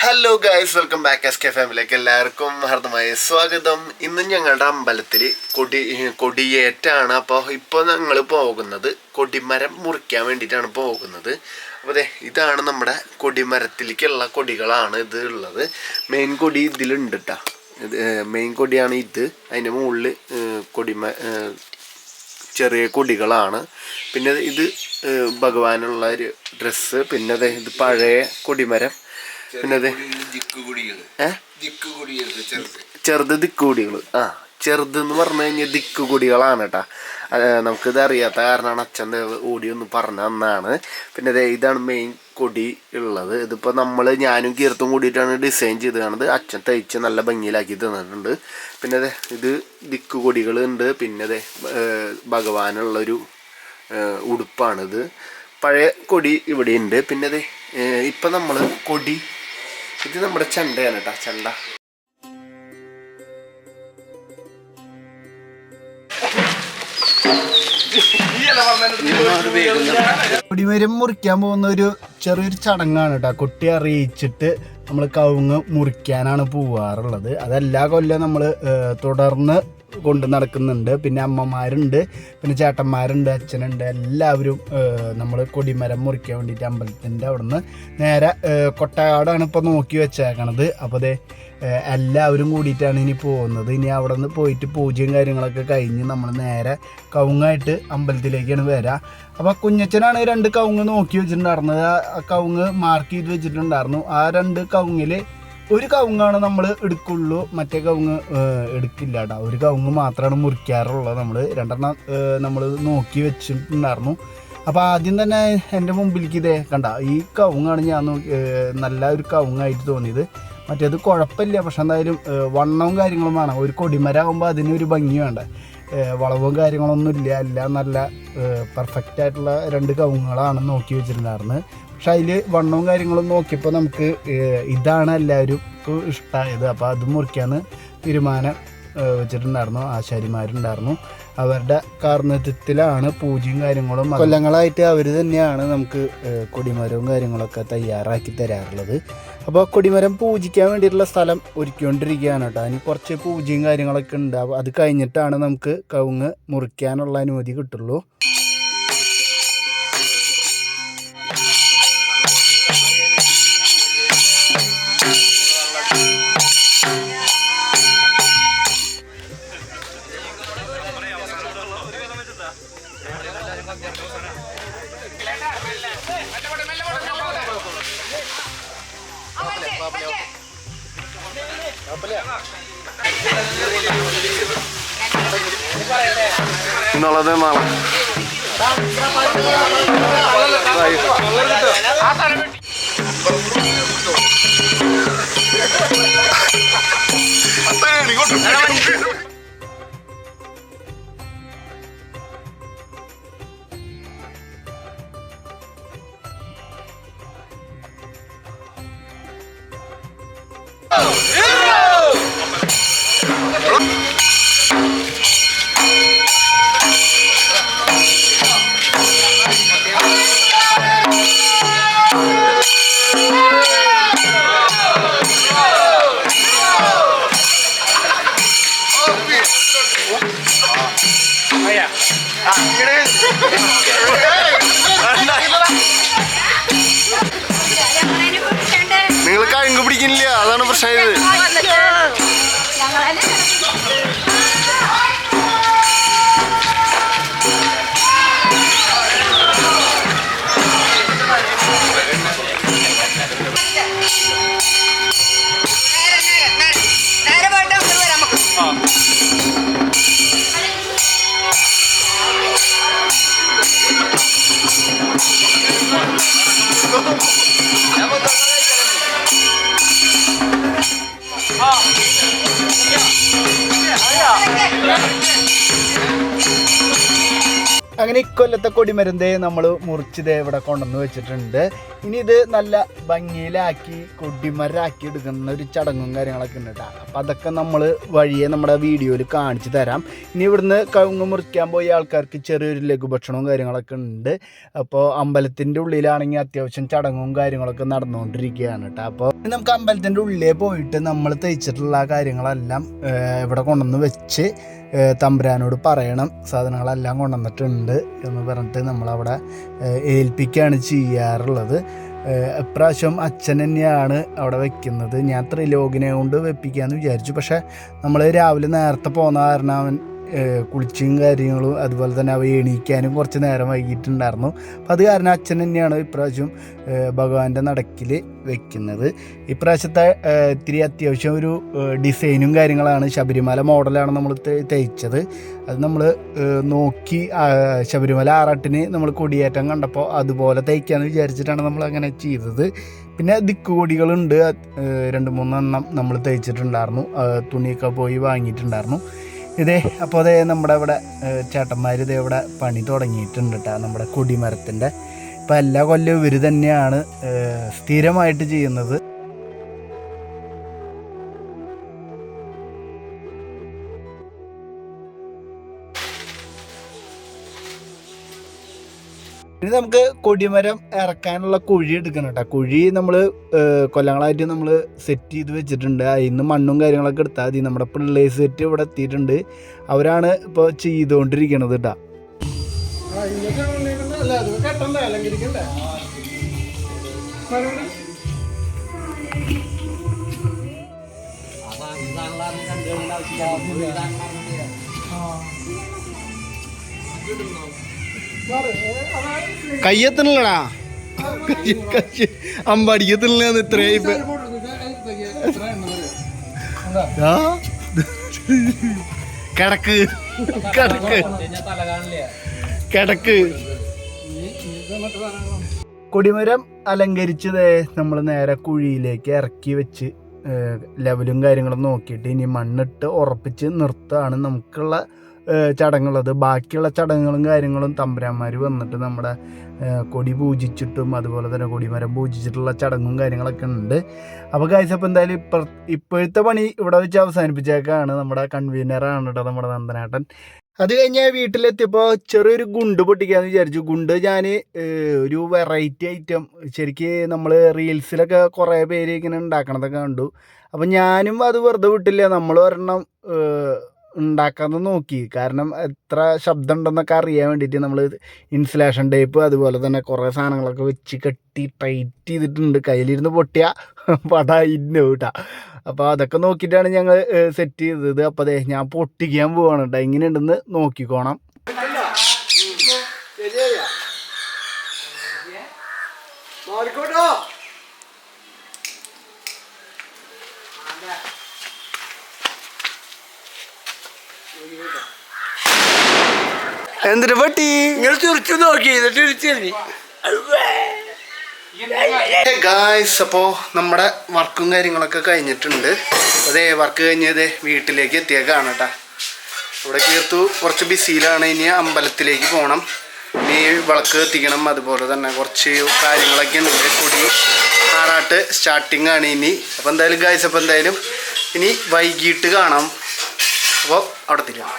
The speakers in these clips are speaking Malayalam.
Hello guys, welcome back S K ഫാമിലിയിലേക്ക് എല്ലാവർക്കും ഹാർദമായ സ്വാഗതം. ഇന്ന് ഞങ്ങളുടെ അമ്പലത്തിൽ കൊടിയേറ്റാണ്. ഇപ്പോൾ ഞങ്ങൾ പോകുന്നത് കൊടിമരം മുറിക്കാൻ വേണ്ടിയിട്ടാണ് പോകുന്നത്. അപ്പോൾ അതെ, ഇതാണ് നമ്മുടെ കൊടിമരത്തിലേക്കുള്ള കൊടികളാണ് ഇത് ഉള്ളത്. മെയിൻ കൊടി ഇതിലുണ്ട് കേട്ടോ. മെയിൻ കൊടിയാണ് ഇത്. അതിൻ്റെ മുകളിൽ ചെറിയ കൊടികളാണ്. പിന്നെ ഇത് ഭഗവാനുള്ള ഒരു ഡ്രസ്സ്. പിന്നെ അതെ, ഇത് പഴയ കൊടിമരം. പിന്നെ അതെ, ചെറുത് ദിക്കുകൊടികൾ. ചെറുതെന്ന് പറഞ്ഞു കഴിഞ്ഞാൽ ദിക്കുകൊടികളാണ് കേട്ടാ. നമുക്കിത് അറിയാത്ത കാരണമാണ് അച്ഛൻ ഓടി ഒന്ന് പറഞ്ഞു തന്നാണ്. പിന്നെ അതെ, ഇതാണ് മെയിൻ കൊടി ഉള്ളത്. ഇതിപ്പോൾ ഞാനും കീർത്തും കൂടിയിട്ടാണ് ഡിസൈൻ ചെയ്ത് കാണുന്നത്. അച്ഛൻ തയ്ച്ച് നല്ല ഭംഗിയിലാക്കി തന്നിട്ടുണ്ട്. പിന്നെ അതെ, ഇത് ദിക്കുകൊടികളുണ്ട്. പിന്നെ അതെ, ഭഗവാനുള്ളൊരു ഉടുപ്പാണിത്. പഴയ കൊടി ഇവിടെ ഉണ്ട്. പിന്നെ അതെ, ഇപ്പം നമ്മൾ കൊടി, ഇത് നമ്മുടെ ചെണ്ടയാണ് കേട്ടോ. ചെണ്ട കൊടിമരം മുറിക്കാൻ പോകുന്ന ഒരു ചെറിയൊരു ചടങ്ങാണ് കേട്ടോ. കുട്ടി അറിയിച്ചിട്ട് നമ്മൾ കവുങ്ങ് മുറിക്കാനാണ് പോവാറുള്ളത്. അതെല്ലാ കൊല്ലം നമ്മൾ തുടർന്ന് കൊണ്ട് നടക്കുന്നുണ്ട്. പിന്നെ അമ്മമാരുണ്ട്, പിന്നെ ചേട്ടന്മാരുണ്ട്, അച്ഛനുണ്ട്. എല്ലാവരും നമ്മൾ കൊടിമരം മുറിക്കാൻ വേണ്ടിയിട്ട് അമ്പലത്തിൻ്റെ അവിടെ നിന്ന് നേരെ കൊട്ടയാടാണ് ഇപ്പോൾ നോക്കി വെച്ചേക്കണത്. അപ്പോൾ അതെ, എല്ലാവരും കൂടിയിട്ടാണ് ഇനി പോകുന്നത്. ഇനി അവിടെ നിന്ന് പോയിട്ട് പൂജയും കാര്യങ്ങളൊക്കെ കഴിഞ്ഞ് നമ്മൾ നേരെ കവുങ്ങായിട്ട് അമ്പലത്തിലേക്കാണ് വരിക. അപ്പോൾ കുഞ്ഞച്ചനാണ് 2 കവുങ്ങ് നോക്കി വെച്ചിട്ടുണ്ടായിരുന്നത്. ആ കവുങ്ങ് മാർക്ക് ചെയ്ത് വെച്ചിട്ടുണ്ടായിരുന്നു. ആ 2 കവുങ്ങിൽ ഒരു കവുങ്ങാണ് നമ്മൾ എടുക്കുള്ളൂ, മറ്റേ കവുങ്ങ് എടുക്കില്ല കേട്ടോ. ഒരു കവുങ്ങ് മാത്രമാണ് മുറിക്കാറുള്ളത്. നമ്മൾ 2 നമ്മൾ നോക്കി വെച്ചിട്ടുണ്ടായിരുന്നു. അപ്പോൾ ആദ്യം തന്നെ എൻ്റെ മുമ്പിലേക്ക് ഇതേ കണ്ട, ഈ കവുങ്ങാണ് ഞാൻ നല്ല ഒരു കവുങ്ങായിട്ട് തോന്നിയത്. മറ്റേത് കുഴപ്പമില്ല, പക്ഷെ എന്തായാലും വണ്ണവും കാര്യങ്ങളും വേണം. ഒരു കൊടിമരമാകുമ്പോൾ അതിനൊരു ഭംഗി വേണ്ട. വളവും കാര്യങ്ങളൊന്നും ഇല്ല. എല്ലാം നല്ല പെർഫെക്റ്റ് ആയിട്ടുള്ള 2 കവുങ്ങുകളാണ് നോക്കി വെച്ചിട്ടുണ്ടായിരുന്നത്. പക്ഷെ അതിൽ വണ്ണവും കാര്യങ്ങളും നോക്കിയപ്പോൾ നമുക്ക് ഇതാണ് എല്ലാവരും ഇഷ്ടമായത്. അപ്പോൾ അത് മുറിക്കാന്ന് തീരുമാനം വെച്ചിട്ടുണ്ടായിരുന്നു. ആശാരിമാരുണ്ടായിരുന്നു, അവരുടെ കാർന്നത്യത്തിലാണ് പൂജയും കാര്യങ്ങളും. കൊല്ലങ്ങളായിട്ട് അവർ തന്നെയാണ് നമുക്ക് കൊടിമരവും കാര്യങ്ങളൊക്കെ തയ്യാറാക്കി തരാറുള്ളത്. അപ്പോൾ കൊടിമരം പൂജിക്കാൻ വേണ്ടിയിട്ടുള്ള സ്ഥലം ഒരുക്കിക്കൊണ്ടിരിക്കുകയാണ് കേട്ടോ. അതിന് കുറച്ച് പൂജയും കാര്യങ്ങളൊക്കെ ഉണ്ടാവും. അത് കഴിഞ്ഞിട്ടാണ് നമുക്ക് കവുങ്ങ് മുറിക്കാനുള്ള അനുമതി കിട്ടുള്ളൂ. എന്നുള്ളത് നാളെ നിങ്ങൾ കഴുങ്ങ് പിടിക്കുന്നില്ല, അതാണ് പ്രശ്നം. അങ്ങനെ ഇക്കൊല്ലത്തെ കൊടിമരുന്ന് നമ്മൾ മുറിച്ചത് ഇവിടെ കൊണ്ടുവന്ന് വെച്ചിട്ടുണ്ട്. ഇനി ഇത് നല്ല ഭംഗിയിലാക്കി കൊടിമരാക്കി എടുക്കുന്ന ഒരു ചടങ്ങും കാര്യങ്ങളൊക്കെ ഉണ്ട് കേട്ടോ. അപ്പം അതൊക്കെ നമ്മൾ വഴിയെ നമ്മുടെ വീഡിയോയിൽ കാണിച്ചു തരാം. ഇനി ഇവിടുന്ന് കവുങ്ങ് മുറിക്കാൻ പോയ ആൾക്കാർക്ക് ചെറിയൊരു ലഘുഭക്ഷണവും കാര്യങ്ങളൊക്കെ ഉണ്ട്. അപ്പോൾ അമ്പലത്തിൻ്റെ ഉള്ളിലാണെങ്കിൽ അത്യാവശ്യം ചടങ്ങും കാര്യങ്ങളൊക്കെ നടന്നുകൊണ്ടിരിക്കുകയാണ് കേട്ടോ. അപ്പോൾ നമുക്ക് അമ്പലത്തിൻ്റെ ഉള്ളിൽ പോയിട്ട് നമ്മൾ തയ്ച്ചിട്ടുള്ള കാര്യങ്ങളെല്ലാം ഇവിടെ കൊണ്ടുവന്ന് വെച്ച് തമ്പുരാനോട് പറയണം സാധനങ്ങളെല്ലാം കൊണ്ടുവന്നിട്ടുണ്ട് എന്ന് പറഞ്ഞിട്ട് നമ്മളവിടെ ഏൽപ്പിക്കുകയാണ് ചെയ്യാറുള്ളത്. ഇപ്രാവശ്യം അച്ഛൻ തന്നെയാണ് അവിടെ വെക്കുന്നത്. ഞാൻ ത്രിലോകിനെ കൊണ്ട് വെപ്പിക്കാമെന്ന് വിചാരിച്ചു. പക്ഷേ നമ്മൾ രാവിലെ നേരത്തെ പോകുന്ന കാരണം അവൻ കുളിച്ചും കാര്യങ്ങളും അതുപോലെ തന്നെ അവ എണീക്കാനും കുറച്ച് നേരം വൈകിട്ടുണ്ടായിരുന്നു. അപ്പോൾ അത് കാരണം അച്ഛൻ തന്നെയാണ് ഇപ്രാവശ്യം ഭഗവാന്റെ നടക്കിൽ വെക്കുന്നത്. ഇപ്രാവശ്യത്തെ ഇത്തിരി അത്യാവശ്യം ഒരു ഡിസൈനും കാര്യങ്ങളാണ്. ശബരിമല മോഡലാണ് നമ്മൾ തയ്ച്ചത്. അത് നമ്മൾ നോക്കി ശബരിമല ആറാട്ടിന് നമ്മൾ കൊടിയേറ്റം കണ്ടപ്പോൾ അതുപോലെ തയ്ക്കാമെന്ന് വിചാരിച്ചിട്ടാണ് നമ്മൾ അങ്ങനെ ചെയ്തത്. പിന്നെ ദിക്കുകൊടികളുണ്ട് 2-3 എണ്ണം നമ്മൾ തയ്ച്ചിട്ടുണ്ടായിരുന്നു. തുണിയൊക്കെ പോയി വാങ്ങിയിട്ടുണ്ടായിരുന്നു. ഇതേ അപ്പോൾ അതേ നമ്മുടെ ഇവിടെ ചേട്ടന്മാർ ഇതേ ഇവിടെ പണി തുടങ്ങിയിട്ടുണ്ട് കേട്ടോ നമ്മുടെ കൊടിമരത്തിൻ്റെ. ഇപ്പം എല്ലാ കൊല്ലവും ഇവർ തന്നെയാണ് സ്ഥിരമായിട്ട് ചെയ്യുന്നത്. ഇനി നമുക്ക് കൊടിമരം ഇറക്കാനുള്ള കുഴി എടുക്കണം കേട്ടോ. കുഴി നമ്മൾ കൊല്ലങ്ങളായിട്ട് നമ്മൾ സെറ്റ് ചെയ്ത് വെച്ചിട്ടുണ്ട്. അതിന് മണ്ണും കാര്യങ്ങളൊക്കെ എടുത്താൽ മതി. നമ്മുടെ പിള്ളേർ സെറ്റ് ഇവിടെ എത്തിയിട്ടുണ്ട്. അവരാണ് ഇപ്പോൾ ചെയ്തുകൊണ്ടിരിക്കണത് കേട്ടോ. കയ്യെത്തണല്ലടാ, അമ്പടിക്കത്തില്ല ഇത്രയും കിടക്ക് കിടക്ക് കിടക്ക്. കൊടിമരം അലങ്കരിച്ചത് നമ്മൾ നേരെ കുഴിയിലേക്ക് ഇറക്കി വെച്ച് ലെവലും കാര്യങ്ങളും നോക്കിയിട്ട് ഇനി മണ്ണിട്ട് ഉറപ്പിച്ച് നിർത്തുകയാണ് നമുക്കുള്ള ചടങ്ങുള്ളത്. ബാക്കിയുള്ള ചടങ്ങുകളും കാര്യങ്ങളും തമ്പുരാന്മാർ വന്നിട്ട് നമ്മുടെ കൊടി പൂജിച്ചിട്ടും അതുപോലെ തന്നെ കൊടിമരം പൂജിച്ചിട്ടുള്ള ചടങ്ങും കാര്യങ്ങളൊക്കെ ഉണ്ട്. അപ്പോൾ ഗൈസ്, അപ്പോൾ എന്തായാലും ഇപ്പോഴത്തെ പണി ഇവിടെ വെച്ച് അവസാനിപ്പിച്ചേക്കാണ്. നമ്മുടെ കൺവീനറാണ് കേട്ടോ നമ്മുടെ നന്ദനേട്ടൻ. അത് കഴിഞ്ഞ് വീട്ടിലെത്തിയപ്പോൾ ചെറിയൊരു ഗുണ്ട് പൊട്ടിക്കാമെന്ന് വിചാരിച്ചു. ഗുണ്ട് ഞാൻ ഒരു വെറൈറ്റി ഐറ്റം ശരിക്ക് നമ്മൾ റീൽസിലൊക്കെ കുറേ പേര് ഇങ്ങനെ ഉണ്ടാക്കണതൊക്കെ കണ്ടു. അപ്പം ഞാനും അത് വെറുതെ വിട്ടില്ല, നമ്മൾ ഒരെണ്ണം ഉണ്ടാക്കാമെന്ന് നോക്കി. കാരണം എത്ര ശബ്ദം ഉണ്ടെന്നൊക്കെ അറിയാൻ വേണ്ടിയിട്ട് നമ്മൾ ഇൻസുലേഷൻ ടേപ്പ് അതുപോലെ തന്നെ കുറേ സാധനങ്ങളൊക്കെ വെച്ച് കെട്ടി ടൈറ്റ് ചെയ്തിട്ടുണ്ട്. കയ്യിലിരുന്ന് പൊട്ടിയ പടായിരുന്നു കേട്ടോ. അപ്പോൾ അതൊക്കെ നോക്കിയിട്ടാണ് ഞങ്ങൾ സെറ്റ് ചെയ്തത്. അപ്പോൾ അതെ ഞാൻ പൊട്ടിക്കാൻ പോവാണ് കേട്ടോ. എങ്ങനെയുണ്ടെന്ന് നോക്കിക്കോണം. എന്തിട്ട് പൊട്ടി നിങ്ങൾ തുറച്ചു നോക്കി ഗായ്സ്. അപ്പോൾ നമ്മുടെ വർക്കും കാര്യങ്ങളൊക്കെ കഴിഞ്ഞിട്ടുണ്ട്. അതേ വർക്ക് കഴിഞ്ഞത് വീട്ടിലേക്ക് എത്തിയേക്കാണ് കേട്ടോ. ഇവിടെ കീർത്തു കുറച്ച് ബിസിയിലാണ്. ഇനി അമ്പലത്തിലേക്ക് പോകണം, ഇനി വിളക്ക് എത്തിക്കണം, അതുപോലെ തന്നെ കുറച്ച് കാര്യങ്ങളൊക്കെ ഉണ്ട്. കൊടി ആറാട്ട് സ്റ്റാർട്ടിങ് ആണ് ഇനി. അപ്പോൾ എന്തായാലും ഗായ്സ്, അപ്പോൾ എന്തായാലും ഇനി വൈകിട്ട് കാണാം. അപ്പോൾ അവിടെ തിരിയാം.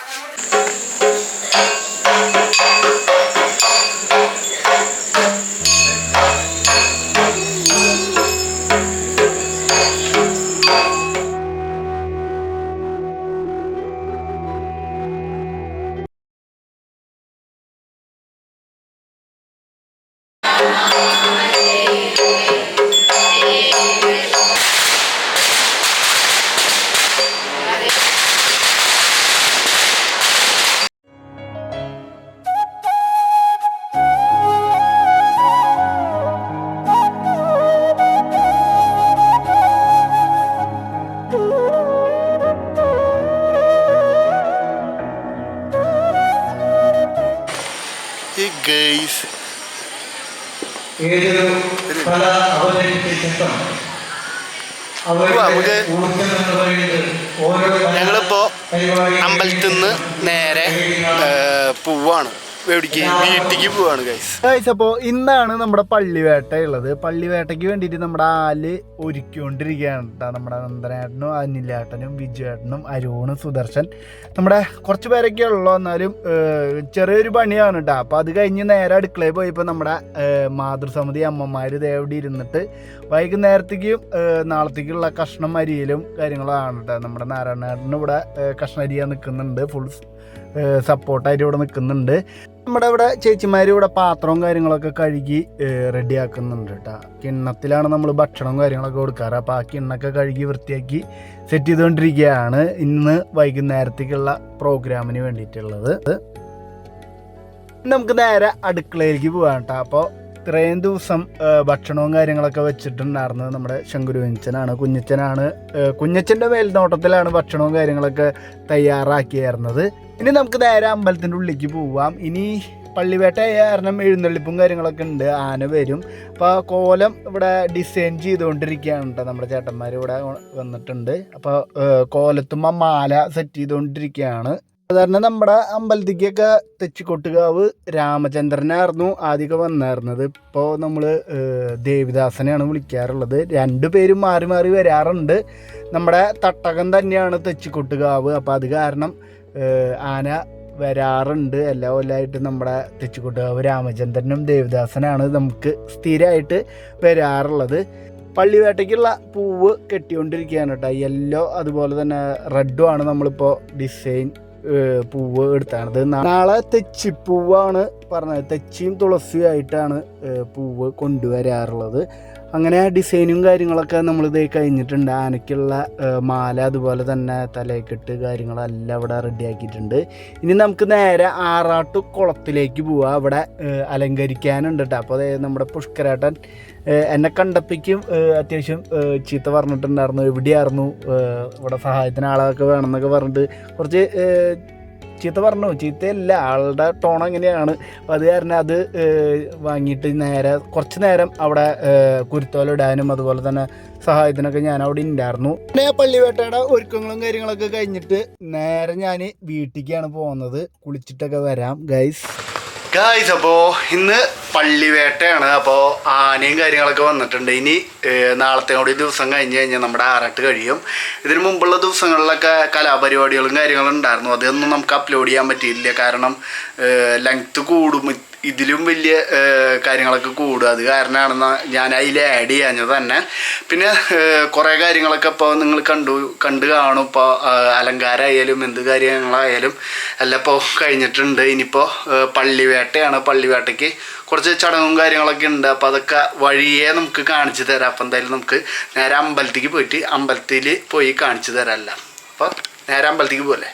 ഞങ്ങളിപ്പോൾ അമ്പലത്തിൽ നിന്ന് നേരെ പോവാണ്. വീട്ടിലേക്ക് പോവാണ് ഗൈസ്. അപ്പോൾ ഇന്നാണ് നമ്മുടെ പള്ളിവേട്ട ഉള്ളത്. പള്ളിവേട്ടയ്ക്ക് വേണ്ടിയിട്ട് നമ്മുടെ ആല് ഒരുക്കിക്കൊണ്ടിരിക്കുകയാണ് കേട്ടോ. നമ്മുടെ നന്ദനേട്ടനും അനിലേട്ടനും ബിജുവേട്ടനും അരുണും സുദർശൻ നമ്മുടെ കുറച്ച് പേരൊക്കെ ഉള്ളൂ. എന്നാലും ചെറിയൊരു പണിയാണ് കേട്ടോ. അപ്പോൾ അത് കഴിഞ്ഞ് നേരെ അടുക്കളയിൽ പോയപ്പോൾ നമ്മുടെ മാതൃസമിതി അമ്മമാർ ഇതേവിടെ ഇരുന്നിട്ട് വൈകുന്നേരത്തേക്കും നാളത്തേക്കുള്ള കഷ്ണം അരിയലും കാര്യങ്ങളാണ് കേട്ടോ. നമ്മുടെ നാരായണേട്ടനും ഇവിടെ കഷ്ണം അരിയാൻ നിൽക്കുന്നുണ്ട്. ഫുൾ സപ്പോർട്ടായിട്ട് ഇവിടെ നിൽക്കുന്നുണ്ട്. നമ്മുടെ ഇവിടെ ചേച്ചിമാർ ഇവിടെ പാത്രവും കാര്യങ്ങളൊക്കെ കഴുകി റെഡിയാക്കുന്നുണ്ട് കേട്ടോ. കിണ്ണത്തിലാണ് നമ്മൾ ഭക്ഷണവും കാര്യങ്ങളൊക്കെ കൊടുക്കാറ്. അപ്പോൾ ആ കിണ്ണൊക്കെ കഴുകി വൃത്തിയാക്കി സെറ്റ് ചെയ്തുകൊണ്ടിരിക്കുകയാണ് ഇന്ന് വൈകുന്നേരത്തേക്കുള്ള പ്രോഗ്രാമിന് വേണ്ടിയിട്ടുള്ളത്. നമുക്ക് നേരെ അടുക്കളയിലേക്ക് പോകാം കേട്ടോ. അപ്പോൾ ഇത്രയും ദിവസം ഭക്ഷണവും കാര്യങ്ങളൊക്കെ വെച്ചിട്ടുണ്ടായിരുന്നത് നമ്മുടെ ശങ്കുരുവഞ്ചനാണ്. കുഞ്ഞച്ചൻ്റെ മേൽനോട്ടത്തിലാണ് ഭക്ഷണവും കാര്യങ്ങളൊക്കെ തയ്യാറാക്കിയായിരുന്നത്. ഇനി നമുക്ക് നേരെ അമ്പലത്തിൻ്റെ ഉള്ളിലേക്ക് പോവാം. ഇനി പള്ളിവേട്ട കാരണം എഴുന്നള്ളിപ്പും കാര്യങ്ങളൊക്കെ ഉണ്ട്. ആന വരും. അപ്പോൾ കോലം ഇവിടെ ഡിസൈൻ ചെയ്തുകൊണ്ടിരിക്കുകയാണ് കേട്ടോ. നമ്മുടെ ചേട്ടന്മാർ ഇവിടെ വന്നിട്ടുണ്ട്. അപ്പോൾ കോലത്തുമ്പോൾ മാല സെറ്റ് ചെയ്തുകൊണ്ടിരിക്കുകയാണ്. സാധാരണ നമ്മുടെ അമ്പലത്തിലേക്കൊക്കെ തെച്ചിക്കൊട്ടുകാവ് രാമചന്ദ്രനായിരുന്നു ആദ്യമൊക്കെ വന്നായിരുന്നത്. ഇപ്പോൾ നമ്മൾ ദേവിദാസനെയാണ് വിളിക്കാറുള്ളത്. രണ്ടുപേരും മാറി മാറി വരാറുണ്ട്. നമ്മുടെ തട്ടകം തന്നെയാണ് തെച്ചിക്കൊട്ടുകാവ്. അപ്പോൾ അത് കാരണം ആന വരാറുണ്ട്. എല്ലാ കൊല്ലമായിട്ട് നമ്മുടെ തെച്ചിക്കൊട്ടുകാവ് രാമചന്ദ്രനും ദേവദാസനാണ് നമുക്ക് സ്ഥിരമായിട്ട് വരാറുള്ളത്. പള്ളിവേട്ടയ്ക്കുള്ള പൂവ് കെട്ടിക്കൊണ്ടിരിക്കുകയാണ് കേട്ടോ. യെല്ലോ അതുപോലെ തന്നെ റെഡുമാണ് നമ്മളിപ്പോൾ ഡിസൈൻ പൂവ് എടുത്താണത്. നാളെ തെച്ചിപ്പൂവാണ് പറഞ്ഞത്. തെച്ചിയും തുളസിയും ആയിട്ടാണ് പൂവ് കൊണ്ടുവരാറുള്ളത്. അങ്ങനെ ഡിസൈനും കാര്യങ്ങളൊക്കെ നമ്മളിത് കഴിഞ്ഞിട്ടുണ്ട്. ആനയ്ക്കുള്ള മാല അതുപോലെ തന്നെ തലയെക്കെട്ട് കാര്യങ്ങളെല്ലാം ഇവിടെ റെഡിയാക്കിയിട്ടുണ്ട്. ഇനി നമുക്ക് നേരെ ആറാട്ടു കുളത്തിലേക്ക് പോവാം. അവിടെ അലങ്കരിക്കാനുണ്ട് കേട്ടോ. അപ്പോൾ അതായത് നമ്മുടെ പുഷ്കരേട്ടൻ എന്നെ കണ്ടപ്പിക്കും അത്യാവശ്യം ചീത്ത പറഞ്ഞിട്ടുണ്ടായിരുന്നു. എവിടെയായിരുന്നു ഇവിടെ സഹായത്തിന് ആളൊക്കെ വേണമെന്നൊക്കെ പറഞ്ഞിട്ട് കുറച്ച് ചീത്ത പറഞ്ഞു. ചീത്തയല്ല, ആളുടെ ടോൺ എങ്ങനെയാണ്. അപ്പോൾ അത് കാരണം അത് വാങ്ങിയിട്ട് നേരെ കുറച്ച് നേരം അവിടെ കുരുത്തോലിടാനും അതുപോലെ തന്നെ സഹായത്തിനൊക്കെ ഞാൻ അവിടെ ഉണ്ടായിരുന്നു. പിന്നെ പള്ളിവേട്ടയുടെ ഒരുക്കങ്ങളും കാര്യങ്ങളൊക്കെ കഴിഞ്ഞിട്ട് നേരെ ഞാൻ വീട്ടിലേക്കാണ് പോകുന്നത്. കുളിച്ചിട്ടൊക്കെ വരാം ഗൈസ്. അപ്പോൾ ഇന്ന് പള്ളിവേട്ടയാണ്. അപ്പോൾ ആനയും കാര്യങ്ങളൊക്കെ വന്നിട്ടുണ്ട്. ഇനി നാളത്തെ കൂടി ദിവസം കഴിഞ്ഞ് കഴിഞ്ഞാൽ നമ്മുടെ ആറാട്ട് കഴിയും. ഇതിന് മുമ്പുള്ള ദിവസങ്ങളിലൊക്കെ കലാപരിപാടികളും കാര്യങ്ങളും ഉണ്ടായിരുന്നു. അതൊന്നും നമുക്ക് അപ്ലോഡ് ചെയ്യാൻ പറ്റിയില്ല. കാരണം ലെങ്ത്ത് കൂടും, ഇതിലും വലിയ കാര്യങ്ങളൊക്കെ കൂടും. അത് കാരണമാണ് ഞാൻ അതിൽ ആഡ് ചെയ്യാഞ്ഞത് തന്നെ. പിന്നെ കുറേ കാര്യങ്ങളൊക്കെ ഇപ്പോൾ നിങ്ങൾ കണ്ടു കാണും. ഇപ്പോൾ അലങ്കാരമായാലും എന്ത് കാര്യങ്ങളായാലും എല്ലാം ഇപ്പോൾ കഴിഞ്ഞിട്ടുണ്ട്. ഇനിയിപ്പോൾ പള്ളിവേട്ടയാണ്. പള്ളിവേട്ടയ്ക്ക് കുറച്ച് ചടങ്ങും കാര്യങ്ങളൊക്കെ ഉണ്ട്. അപ്പോൾ അതൊക്കെ വഴിയേ നമുക്ക് കാണിച്ചു തരാം. അപ്പോൾ എന്തായാലും നമുക്ക് നേരെ അമ്പലത്തേക്ക് പോയിട്ട് അമ്പലത്തിൽ പോയി കാണിച്ചു തരാമല്ലോ. അപ്പോൾ നേരെ അമ്പലത്തേക്ക് പോലെ.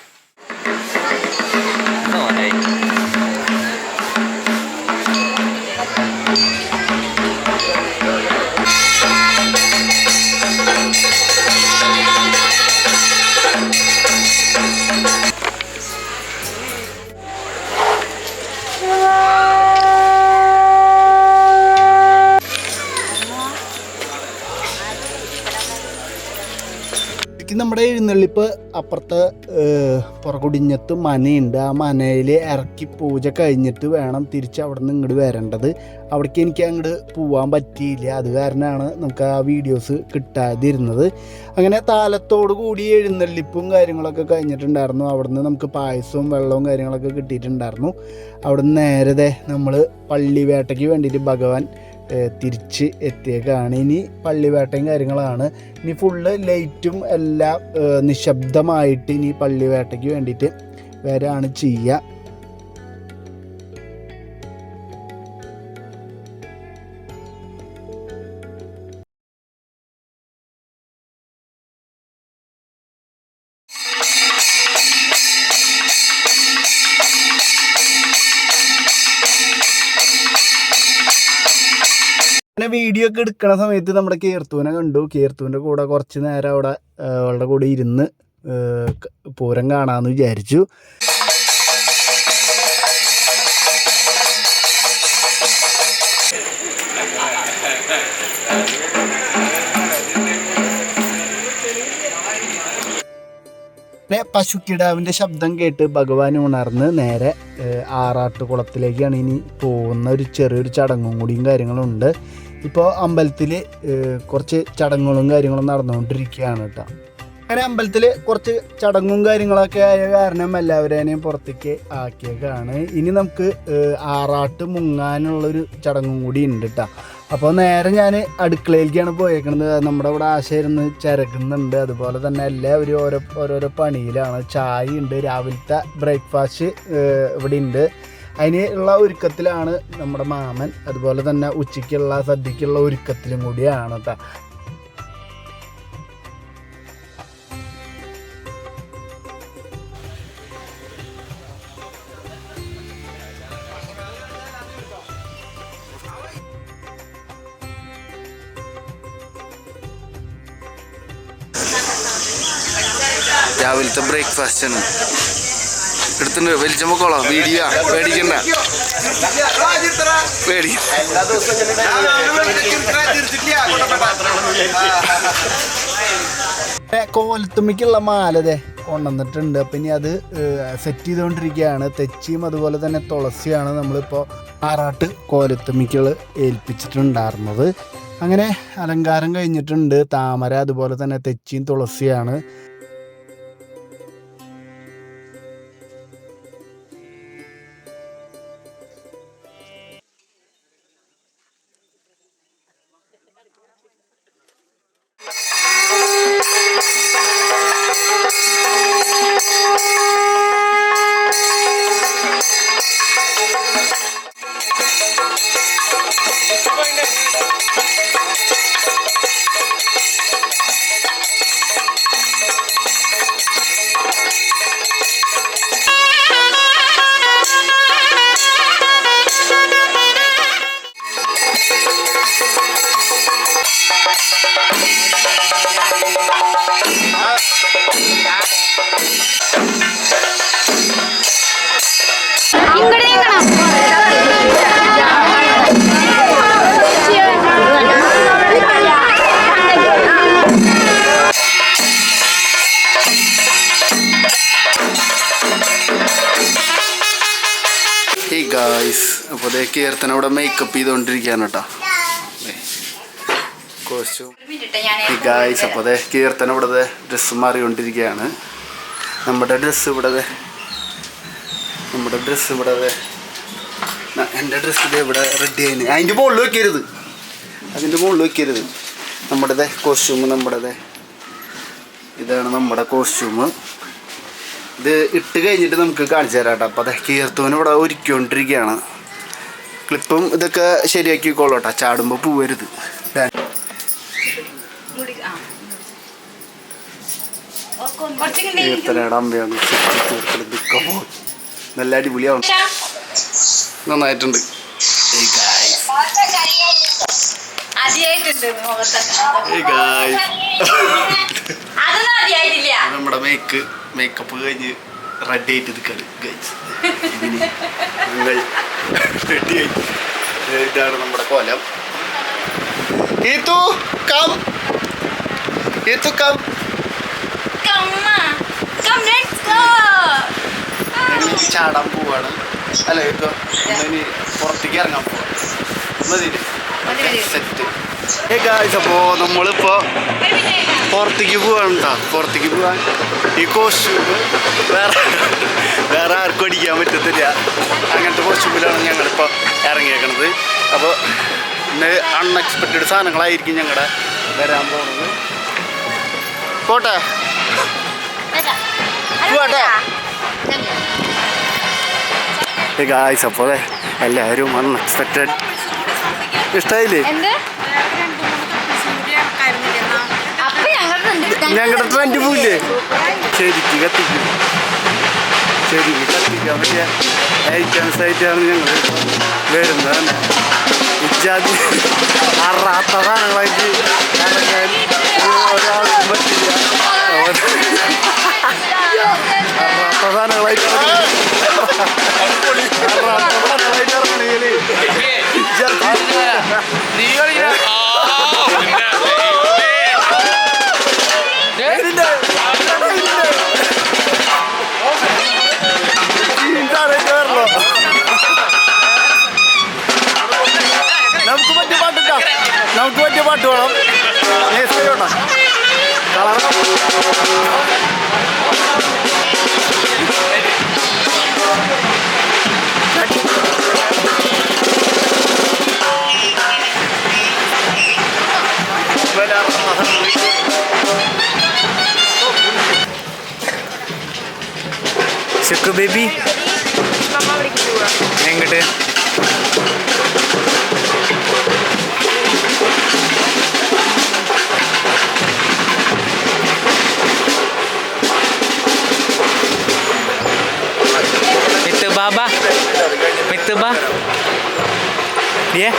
നമ്മുടെ എഴുന്നള്ളിപ്പ് അപ്പുറത്തെ പുറകുടിഞ്ഞത്ത് മനയുണ്ട്. ആ മനയിൽ ഇറക്കി പൂജ കഴിഞ്ഞിട്ട് വേണം തിരിച്ച് അവിടെ നിന്ന് ഇങ്ങോട്ട് വരേണ്ടത്. അവിടേക്ക് എനിക്ക് അങ്ങോട്ട് പോകാൻ പറ്റിയില്ല. അത് കാരണമാണ് നമുക്ക് ആ വീഡിയോസ് കിട്ടാതിരുന്നത്. അങ്ങനെ താലത്തോടു കൂടി എഴുന്നള്ളിപ്പും കാര്യങ്ങളൊക്കെ കഴിഞ്ഞിട്ടുണ്ടായിരുന്നു. അവിടെ നിന്ന് നമുക്ക് പായസവും വെള്ളവും കാര്യങ്ങളൊക്കെ കിട്ടിയിട്ടുണ്ടായിരുന്നു. അവിടെ നിന്ന് നേരത്തെ നമ്മൾ പള്ളിവേട്ടയ്ക്ക് വേണ്ടിയിട്ട് ഭഗവാൻ തിരിച്ച് എത്തിയേക്കാണ്. ഇനി പള്ളിവേട്ടയും കാര്യങ്ങളാണ്. ഇനി ഫുള്ള് ലൈറ്റും എല്ലാം നിശബ്ദമായിട്ട് ഇനി പള്ളിവേട്ടയ്ക്ക് വേണ്ടിയിട്ട് വരാണ് ചെയ്യുക. അങ്ങനെ വീഡിയോ ഒക്കെ എടുക്കണ സമയത്ത് നമ്മുടെ കീർത്തൂനെ കണ്ടു. കീർത്തൂൻ്റെ കൂടെ കുറച്ച് നേരം അവിടെ അവളുടെ കൂടെ ഇരുന്ന് പൂരം കാണാമെന്ന് വിചാരിച്ചു. പിന്നെ പശുക്കിടാവിൻ്റെ ശബ്ദം കേട്ട് ഭഗവാൻ ഉണർന്ന് നേരെ ആറാട്ടുകുളത്തിലേക്കാണ് ഇനി പോകുന്ന ഒരു ചെറിയൊരു ചടങ്ങും കൂടിയും കാര്യങ്ങളുണ്ട്. ഇപ്പോൾ അമ്പലത്തിൽ കുറച്ച് ചടങ്ങുകളും കാര്യങ്ങളും നടന്നുകൊണ്ടിരിക്കുകയാണ് കേട്ടോ. അങ്ങനെ അമ്പലത്തിൽ കുറച്ച് ചടങ്ങും കാര്യങ്ങളൊക്കെ ആയ കാരണം എല്ലാവരെയും പുറത്തേക്ക് ആക്കിയേക്കാണ്. ഇനി നമുക്ക് ആറാട്ട് മുങ്ങാനുള്ളൊരു ചടങ്ങും കൂടി ഉണ്ട് കേട്ടോ. അപ്പോൾ നേരെ ഞാൻ അടുക്കളയിലേക്കാണ് പോയേക്കുന്നത്. നമ്മുടെ ഇവിടെ ആശയിരുന്ന് ചിരകുന്നുണ്ട്. അതുപോലെ തന്നെ എല്ലാവരും ഓരോരോ പണിയിലാണ്. ചായ ഉണ്ട്, രാവിലത്തെ ബ്രേക്ക്ഫാസ്റ്റ് ഇവിടെ ഉണ്ട്. അതിന് ഉള്ള ഒരുക്കത്തിലാണ് നമ്മുടെ മാമൻ. അതുപോലെ തന്നെ ഉച്ചയ്ക്കുള്ള സദ്യക്കുള്ള ഒരുക്കത്തിലും കൂടിയാണ് കേട്ടോ. രാവിലത്തെ ബ്രേക്ക്ഫാസ്റ്റ് ആണ് എടുത്തിട്ടുണ്ട്. വലിച്ചമ്മക്കോളാം വീഡിയോ പേടിക്കണ്ട കോലത്തുമ്മിക്കുള്ള മാലതേ കൊണ്ടുവന്നിട്ടുണ്ട്. അപ്പം ഇനി അത് സെറ്റ് ചെയ്തുകൊണ്ടിരിക്കുകയാണ്. തെച്ചിയും അതുപോലെ തന്നെ തുളസിയാണ് നമ്മളിപ്പോൾ ആറാട്ട് കോലത്തുമ്മിക്കുകൾ ഏൽപ്പിച്ചിട്ടുണ്ടായിരുന്നത്. അങ്ങനെ അലങ്കാരം കഴിഞ്ഞിട്ടുണ്ട്. താമര അതുപോലെ തന്നെ തെച്ചിയും തുളസിയാണ്. അപ്പോൾ അതേ കീർത്തന ഇവിടെ മേക്കപ്പ് ചെയ്തുകൊണ്ടിരിക്കുകയാണ് കേട്ടോ. Costume guys. അപ്പോൾ അതെ കീർത്തന ഇവിടെ ഡ്രസ്സ് മാറിക്കൊണ്ടിരിക്കുകയാണ്. നമ്മുടെ ഡ്രസ്സ് ഇവിടെ എൻ്റെ ഡ്രസ്സ് ഇത് ഇവിടെ റെഡി ആയിരുന്നു. അതിൻ്റെ മുകളിൽ വെക്കരുത്. നമ്മുടെ കോസ്റ്റ്യൂം ഇതാണ് നമ്മുടെ കോസ്റ്റ്യൂം. ഇത് ഇട്ട് കഴിഞ്ഞിട്ട് നമുക്ക് കാണിച്ചു തരാം കേട്ടോ. അപ്പോൾ അതെ കീർത്തൂന് ഇവിടെ ഒരുക്കിക്കൊണ്ടിരിക്കുകയാണ്. ക്ലിപ്പും ഇതൊക്കെ ശരിയാക്കിക്കോളൂ കേട്ടോ. ചാടുമ്പോൾ പോവരുത്. കീർത്തനയുടെ അമ്മയാണ് നല്ല അടിപൊളിയാവും. നന്നായിട്ടുണ്ട്. നമ്മുടെ മേക്കപ്പ് കഴിഞ്ഞ് റെഡി ആയിട്ട് നിൽക്കാണ് ഗൈസ്. ഇതാണ് നമ്മുടെ കോലം. ചാടാൻ പോവാണ് അല്ലേ? ഇപ്പൊ പുറത്തേക്ക് ഇറങ്ങാൻ പോവാണ്. സെറ്റ്. അപ്പോൾ നമ്മളിപ്പോൾ പുറത്തേക്ക് പോവാണ് കേട്ടോ. പുറത്തേക്ക് പോകാൻ ഈ കോസ്റ്റ്യൂം വേറെ ആർക്കും അടിക്കാൻ പറ്റത്തില്ല. അങ്ങനത്തെ കോസ്റ്റ്യൂമിലാണ് ഞങ്ങളിപ്പോൾ ഇറങ്ങിയേക്കണത്. അപ്പോൾ ഇന്ന് അൺഎക്സ്പെക്റ്റഡ് സാധനങ്ങളായിരിക്കും ഞങ്ങളുടെ വരാൻ പോകുന്നത്. പോട്ടെ ഗായ്സ്. അപ്പോൾ എല്ലാവരും അൺഎക്സ്പെക്റ്റഡ് ഇഷ്ടമായില്ലേ? ഞങ്ങളുടെ ട്രെൻഡ് പോയില്ലേ? ശരിക്കും കത്തിക്കാൻ പറ്റിയ ഐറ്റംസ് ആയിട്ടാണ് ഞങ്ങൾ വരുന്നത് തന്നെ. ഇജാതി അറാത്ത സാധനങ്ങളായിട്ട് ഇറങ്ങാൻ ഒരാൾക്കും പറ്റില്ല. അറാത്ത സാധനങ്ങളായിട്ട് ഇറങ്ങണമെങ്കിൽ Suka baby. Mama beli kedua. Yang gede. Itu baba. Itu ba. Dia.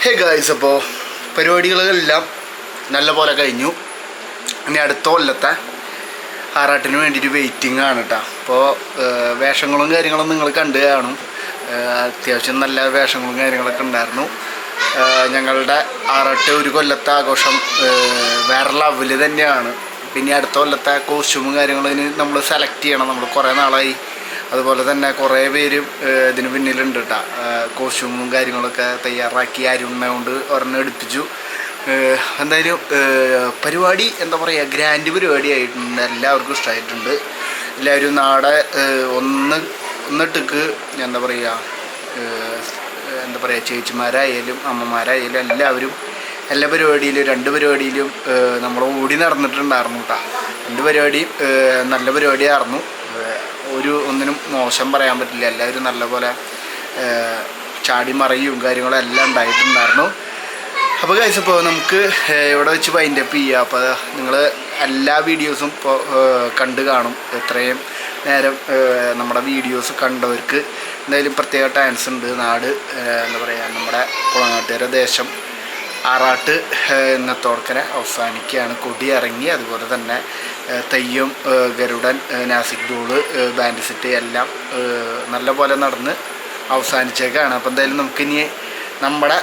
Hey guys, അപ്പോൾ പരിപാടികളെല്ലാം നല്ല പോലെ കഴിഞ്ഞു. ഇനി അടുത്ത കൊല്ലത്തെ ആറാട്ടിന് വേണ്ടിയിട്ട് വെയിറ്റിംഗ് ആണ് കേട്ടോ. അപ്പോൾ വേഷങ്ങളും കാര്യങ്ങളും നിങ്ങൾ കണ്ടു കാണും. അത്യാവശ്യം നല്ല വേഷങ്ങളും കാര്യങ്ങളൊക്കെ ഉണ്ടായിരുന്നു. ഞങ്ങളുടെ ആറാട്ട് ഒരു കൊല്ലത്തെ ആഘോഷം വേറെ ലെവല് തന്നെയാണ്. പിന്നെ അടുത്ത കൊല്ലത്തെ കോസ്റ്റ്യൂമും കാര്യങ്ങളും നമ്മൾ സെലക്ട് ചെയ്യണം. നമ്മൾ കുറേ നാളായി. അതുപോലെ തന്നെ കുറേ പേരും ഇതിന് പിന്നിലുണ്ട് കേട്ടോ. കോസ്റ്റ്യൂമും കാര്യങ്ങളൊക്കെ തയ്യാറാക്കി അരുണ്ണ കൊണ്ട് ഒരെണ്ണം എടുപ്പിച്ചു. എന്തായാലും പരിപാടി എന്താ പറയുക, ഗ്രാൻഡ് പരിപാടി ആയിട്ടുണ്ട്. എല്ലാവർക്കും ഇഷ്ടമായിട്ടുണ്ട്. എല്ലാവരും നാടെ ഒന്നിട്ടക്ക് എന്താ പറയുക ചേച്ചിമാരായാലും അമ്മമാരായാലും എല്ലാവരും എല്ലാ പരിപാടിയിലും 2 പരിപാടിയിലും നമ്മൾ ഓടി നടന്നിട്ടുണ്ടായിരുന്നു കേട്ടോ. 2 പരിപാടിയും നല്ല പരിപാടിയായിരുന്നു. ഒന്നിനും മോശം പറയാൻ പറ്റില്ല. എല്ലാവരും നല്ലപോലെ ചാടി മറിയും കാര്യങ്ങളും എല്ലാം ഉണ്ടായിട്ടുണ്ടായിരുന്നു. അപ്പോൾ ഗൈസ്, ഇപ്പോൾ നമുക്ക് ഇവിടെ വെച്ച് വൈൻഡപ്പ് ചെയ്യാം. അപ്പോൾ നിങ്ങൾ എല്ലാ വീഡിയോസും ഇപ്പോൾ കണ്ടു കാണും. എത്രയും നേരം നമ്മുടെ വീഡിയോസ് കണ്ടവർക്ക് എന്തായാലും പ്രത്യേക താങ്ക്സ് ഉണ്ട്. നാട് എന്താ പറയുക, നമ്മുടെ കുളങ്ങാട്ടുകര ദേശം ആറാട്ട് ഇന്നത്തോടക്കനെ അവസാനിക്കുകയാണ്. കൊടി ഇറങ്ങി. അതുപോലെ തന്നെ തെയ്യം, ഗരുഡൻ, നാസിക് ഡോള്, ബാൻഡ് സെറ്റ് എല്ലാം നല്ല പോലെ നടന്ന് അവസാനിച്ചേക്കാണ്. അപ്പോൾ എന്തായാലും നമുക്കിനി നമ്മുടെ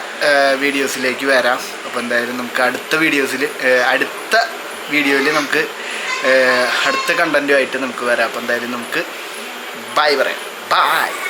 വീഡിയോസിലേക്ക് വരാം. അപ്പോൾ എന്തായാലും നമുക്ക് അടുത്ത വീഡിയോയിൽ നമുക്ക് അടുത്ത കണ്ടൻറ്റുമായിട്ട് നമുക്ക് വരാം. അപ്പോൾ എന്തായാലും നമുക്ക് ബൈ പറയാം. ബൈ.